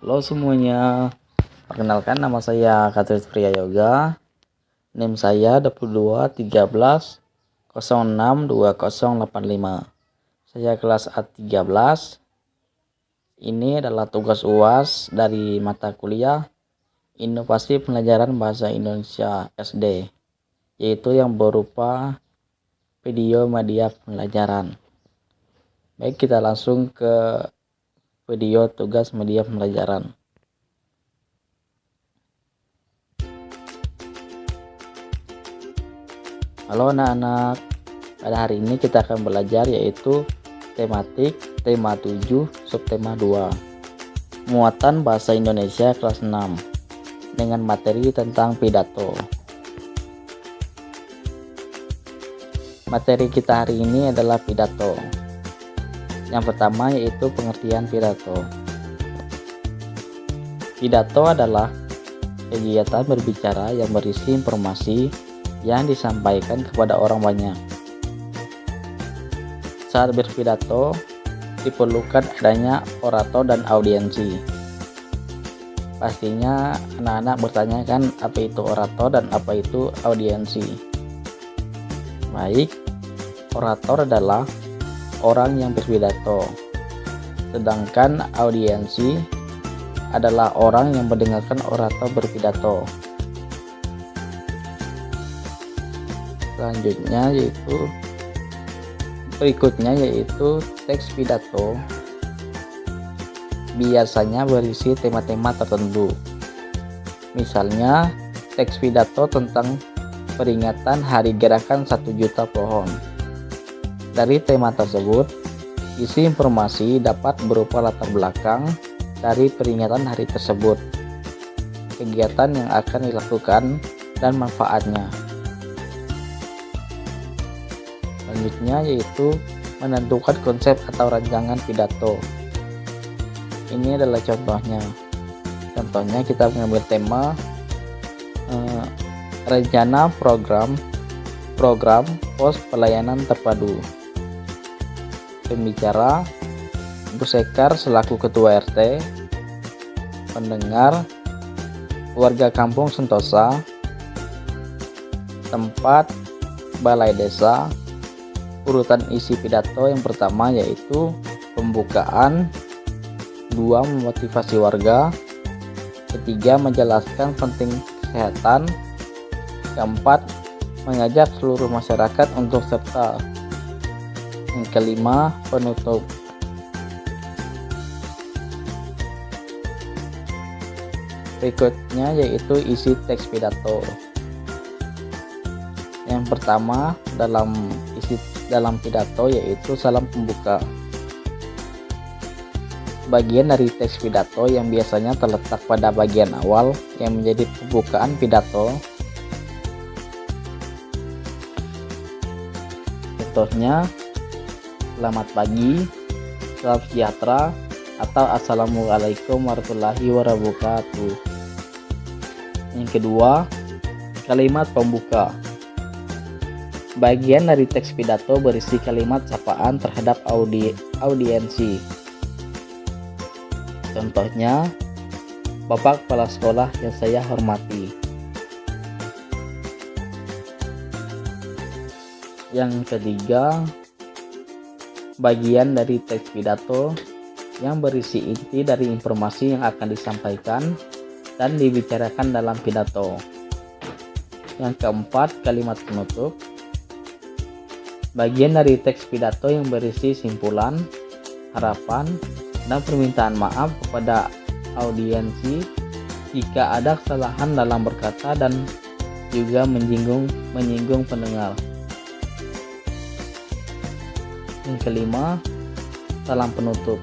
Halo semuanya, perkenalkan nama saya Katris Priayoga, NIM saya 2213062085. Saya kelas A13. Ini adalah tugas UAS dari mata kuliah Inovasi Pembelajaran Bahasa Indonesia SD, yaitu yang berupa video media pembelajaran. Baik, kita langsung ke video tugas media pembelajaran. Halo anak-anak, pada hari ini kita akan belajar yaitu tematik tema 7 subtema 2 muatan bahasa Indonesia kelas 6 dengan materi tentang pidato. Materi kita hari ini adalah pidato. Yang pertama yaitu pengertian pidato. Pidato adalah kegiatan berbicara yang berisi informasi yang disampaikan kepada orang banyak. Saat berpidato diperlukan adanya orator dan audiensi. Pastinya anak-anak bertanya kan, apa itu orator dan apa itu audiensi? Baik, orator adalah orang yang berpidato, sedangkan audiensi adalah orang yang mendengarkan orator berpidato. Selanjutnya berikutnya yaitu teks pidato biasanya berisi tema-tema tertentu. Misalnya teks pidato tentang peringatan hari gerakan 1 juta pohon. Dari tema tersebut, isi informasi dapat berupa latar belakang dari peringatan hari tersebut, kegiatan yang akan dilakukan, dan manfaatnya. Selanjutnya yaitu menentukan konsep atau rancangan pidato. Ini adalah contohnya. Contohnya kita mengambil tema rencana program pos pelayanan terpadu. Pembicara Bu Sekar selaku ketua RT, pendengar warga kampung Sentosa, tempat balai desa. Urutan isi pidato yang pertama yaitu pembukaan, 2 memotivasi warga, 3 menjelaskan penting kesehatan, 4 mengajak seluruh masyarakat untuk serta, 5 penutup. Berikutnya yaitu isi teks pidato. Yang pertama dalam pidato yaitu salam pembuka. Bagian dari teks pidato yang biasanya terletak pada bagian awal yang menjadi pembukaan pidato. Contohnya, selamat pagi, salam sejahtera, atau assalamualaikum warahmatullahi wabarakatuh. Yang kedua, kalimat pembuka. Bagian dari teks pidato berisi kalimat sapaan terhadap audiensi. Contohnya, Bapak Kepala Sekolah yang saya hormati. Yang ketiga, bagian dari teks pidato yang berisi inti dari informasi yang akan disampaikan dan dibicarakan dalam pidato. Yang keempat, kalimat penutup. Bagian dari teks pidato yang berisi simpulan, harapan, dan permintaan maaf kepada audiensi jika ada kesalahan dalam berkata dan juga menyinggung pendengar. Yang kelima, salam penutup.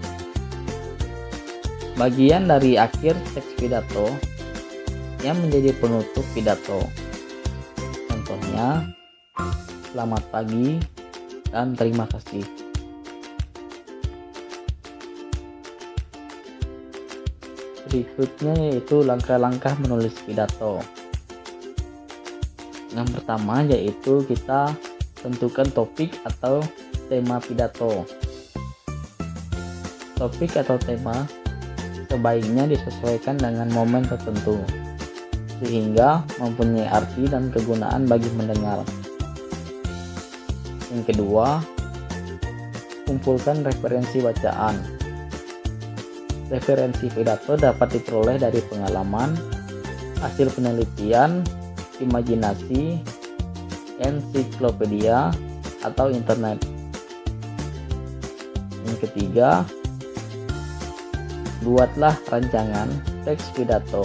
Bagian dari akhir teks pidato yang menjadi penutup pidato. Contohnya, selamat pagi dan terima kasih. Berikutnya yaitu langkah-langkah menulis pidato. Yang pertama yaitu kita tentukan topik atau tema pidato. Topik atau tema sebaiknya disesuaikan dengan momen tertentu, sehingga mempunyai arti dan kegunaan bagi mendengar. Yang kedua, kumpulkan referensi bacaan. Referensi pidato dapat diperoleh dari pengalaman, hasil penelitian, imajinasi, ensiklopedia, atau internet. Yang ketiga, buatlah rancangan teks pidato.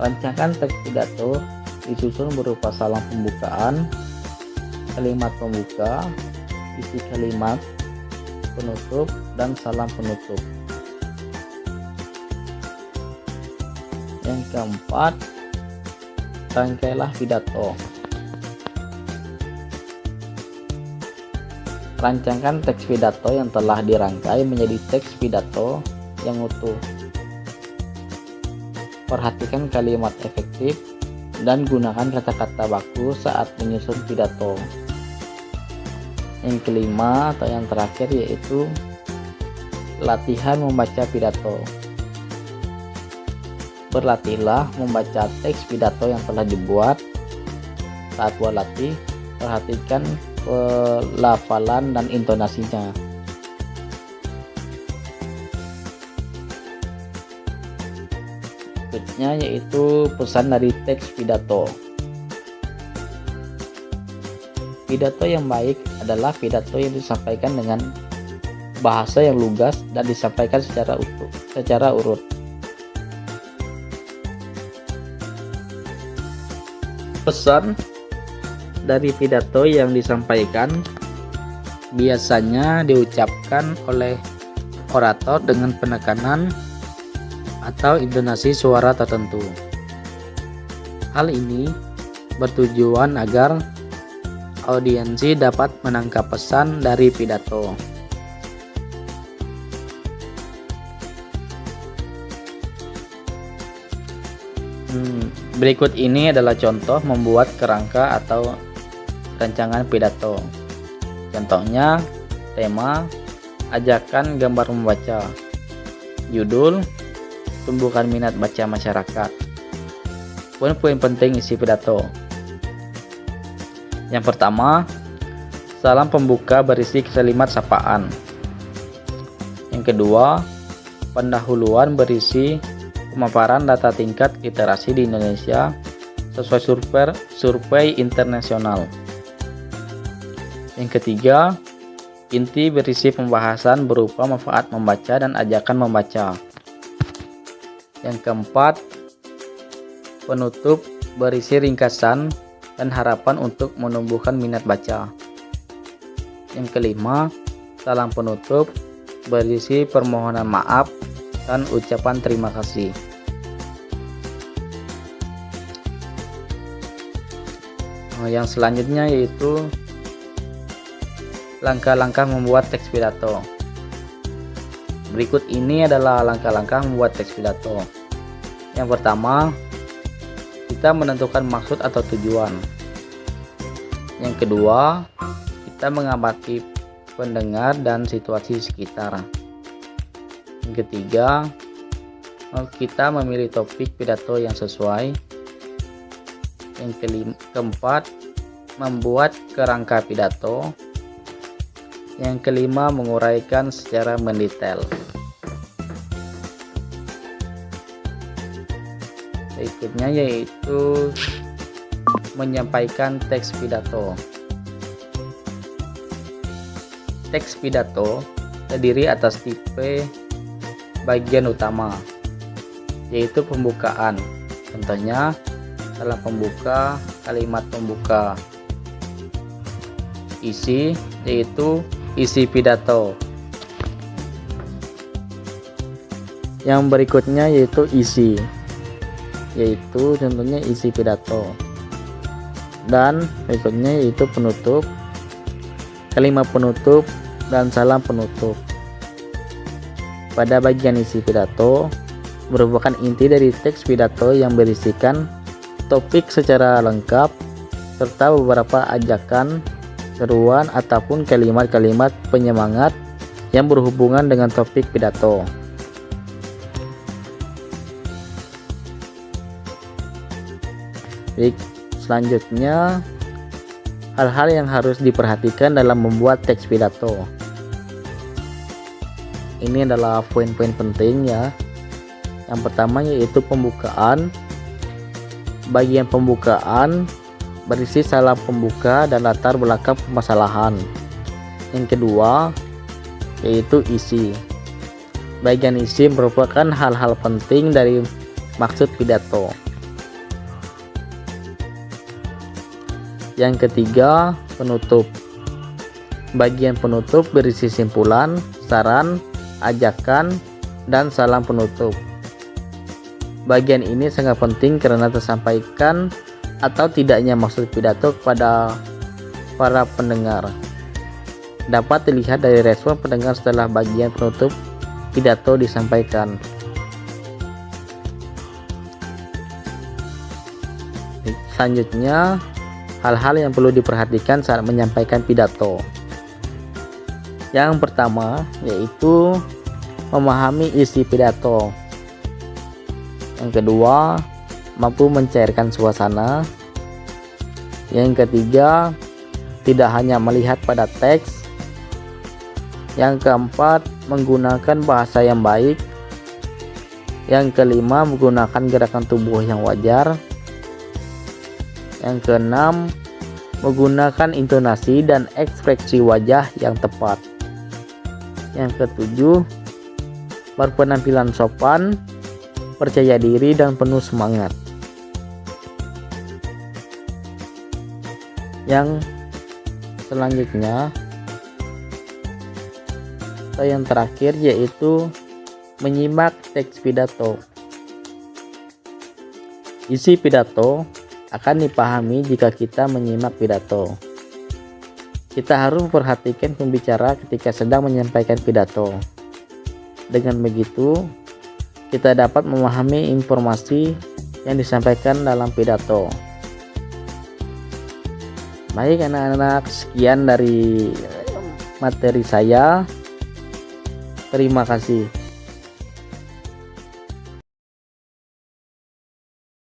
Rancangan teks pidato disusun berupa salam pembukaan, kalimat pembuka, isi kalimat penutup, dan salam penutup. Yang keempat, rangkailah pidato. Rancangkan teks pidato yang telah dirangkai menjadi teks pidato yang utuh. Perhatikan kalimat efektif dan gunakan kata-kata baku saat menyusun pidato. Yang kelima atau yang terakhir yaitu latihan membaca pidato. Berlatihlah membaca teks pidato yang telah dibuat. Saat berlatih, perhatikan pelafalan dan intonasinya. Berikutnya yaitu pesan dari teks pidato. Pidato yang baik adalah pidato yang disampaikan dengan bahasa yang lugas dan disampaikan secara urut. Pesan dari pidato yang disampaikan biasanya diucapkan oleh orator dengan penekanan atau intonasi suara tertentu. Hal ini bertujuan agar audiensi dapat menangkap pesan dari pidato. Berikut ini adalah contoh membuat kerangka atau rancangan pidato. Contohnya, tema, ajakan gambar membaca, judul, tumbuhkan minat baca masyarakat. Poin-poin penting isi pidato. Yang pertama, salam pembuka berisi kalimat sapaan. Yang kedua, pendahuluan berisi pemaparan data tingkat literasi di Indonesia sesuai survei internasional. Yang ketiga, inti berisi pembahasan berupa manfaat membaca dan ajakan membaca. Yang keempat, penutup berisi ringkasan dan harapan untuk menumbuhkan minat baca. Yang kelima, salam penutup berisi permohonan maaf dan ucapan terima kasih. Yang selanjutnya yaitu langkah-langkah membuat teks pidato. Berikut ini adalah langkah-langkah membuat teks pidato. Yang pertama, kita menentukan maksud atau tujuan. Yang kedua, kita mengamati pendengar dan situasi sekitar. Yang ketiga, kita memilih topik pidato yang sesuai. Yang keempat, membuat kerangka pidato. Yang kelima, menguraikan secara mendetail. Berikutnya yaitu menyampaikan teks pidato. Teks pidato terdiri atas tipe bagian utama, yaitu pembukaan. Contohnya, salam pembuka, kalimat pembuka. Isi, yaitu isi pidato. Yang berikutnya yaitu isi, yaitu contohnya isi pidato. Dan berikutnya yaitu penutup, kalimat penutup, dan salam penutup. Pada bagian isi pidato merupakan inti dari teks pidato yang berisikan topik secara lengkap serta beberapa ajakan, seruan ataupun kalimat-kalimat penyemangat yang berhubungan dengan topik pidato. Baik, selanjutnya hal-hal yang harus diperhatikan dalam membuat teks pidato. Ini adalah poin-poin penting ya. Yang pertama yaitu pembukaan. Bagian pembukaan berisi salam pembuka dan latar belakang permasalahan. Yang kedua yaitu isi. Bagian isi merupakan hal-hal penting dari maksud pidato. Yang ketiga, penutup. Bagian penutup berisi simpulan, saran, ajakan, dan salam penutup. Bagian ini sangat penting karena tersampaikan atau tidaknya maksud pidato kepada para pendengar. Dapat dilihat dari respon pendengar setelah bagian penutup pidato disampaikan. Selanjutnya, hal-hal yang perlu diperhatikan saat menyampaikan pidato. Yang pertama yaitu memahami isi pidato. Yang kedua, mampu mencairkan suasana. Yang ketiga, tidak hanya melihat pada teks. Yang keempat, menggunakan bahasa yang baik. Yang kelima, menggunakan gerakan tubuh yang wajar. Yang keenam, menggunakan intonasi dan ekspresi wajah yang tepat. Yang ketujuh, berpenampilan sopan, percaya diri, dan penuh semangat. Yang selanjutnya atau yang terakhir yaitu menyimak teks pidato. Isi pidato akan dipahami jika kita menyimak pidato. Kita harus memperhatikan pembicara ketika sedang menyampaikan pidato. Dengan begitu, kita dapat memahami informasi yang disampaikan dalam pidato. Baik anak-anak, sekian dari materi saya. Terima kasih.